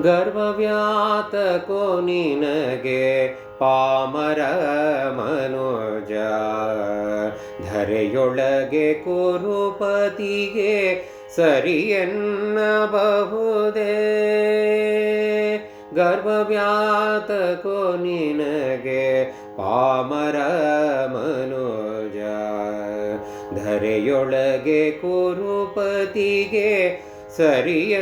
ಗರ್ವವ್ಯಾತಕೋ ನಿನಗೆ ಪಾಮರ ಮನೋಜ, ಧರೆಯೊಳಗೆ ಕುರುಪತಿಗೆ ಸರಿಯೆನ್ನಬಹುದೇ. ಗರ್ವವ್ಯಾತಕೋ ನಿನಗೆ ಪಾಮರ ಮನೋಜ, ಧರೆಯೊಳಗೆ ಕುರುಪತಿಗೆ ಸರಿಯನ್ನಬಹುದೇ.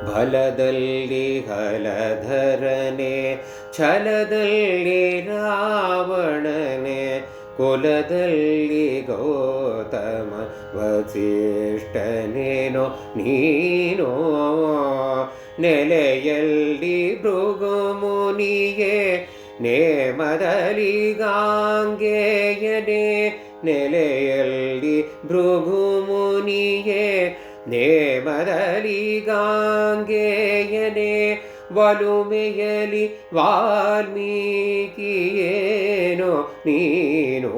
ಬಲದಲ್ಲಿ ಹಲಧರನೆ, ಛಲದಲ್ಲಿ ರಾವಣನೆ, ಕುಲದಲ್ಲಿ ಗೌತಮ ವಸಿಷ್ಠನೇನೋ ನೀನೋ. ನೆಲೆಯಲ್ಲಿ ಭೃಗುಮುನಿಯೇ, ನೇಮದಲ್ಲಿ ಗಾಂಗೇಯನೇ. ನೆಲೆಯಲ್ಲಿ ಭೃಗುಮುನಿಯೇ, ನೇಮದಲ್ಲಿ ಗಾಂಗೇಯನೇ. ಒಲುಮೆಯಲಿ ವಾಲ್ಮೀಕಿಯೇನೋ ನೀನೋ.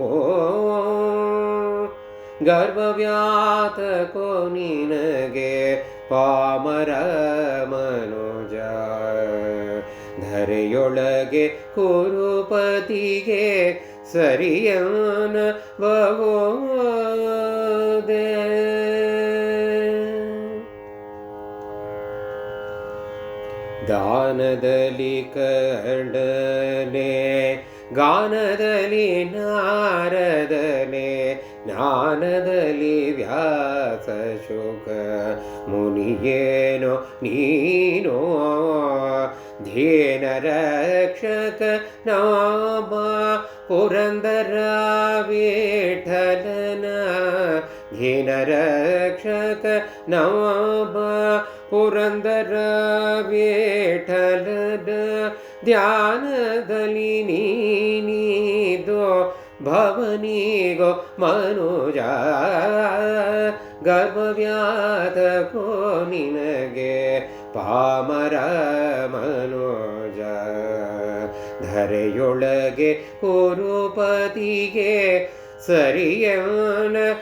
ಗರ್ವವ್ಯಾತಕೋ ನಿನಗೆ ಪಾಮರ ಮನೋಜ, ಧರೆಯೊಳಗೆ ಕುರುಪತಿಗೆ ಸರಿಯನ್ನಬಹುದೇ. ದಾನದಲ್ಲಿ ಕರ್ಣನೆ, ಗಾನದಲ್ಲಿ ನಾರದನೆ, ಜ್ಞಾನದಲ್ಲಿ ವ್ಯಾಸ ಶುಕ ಮುನಿಯೇನೋ ನೀನೋ. ಧೀನ ರಕ್ಷಕ ನಾಮ ಪುರಂದರ ವಿಠಲನ, ಧೀನ ರಕ್ಷಕ ನಾಮ ಪುರಂದರ ವಿಠಲನ. ಧ್ಯಾನದಲ್ಲಿ ನೀನಿದೋ ಭವನಿಗೋ ಮನುಜ, ಗರ್ವವ್ಯಾತಕೋ ನಿನಗೆ ಪಾಮರ ಮನೋಜ, ಧರೆಯೊಳಗೆ ಕುರುಪತಿಗೆ ಸರಿಯನ್ನಬಹುದೇ.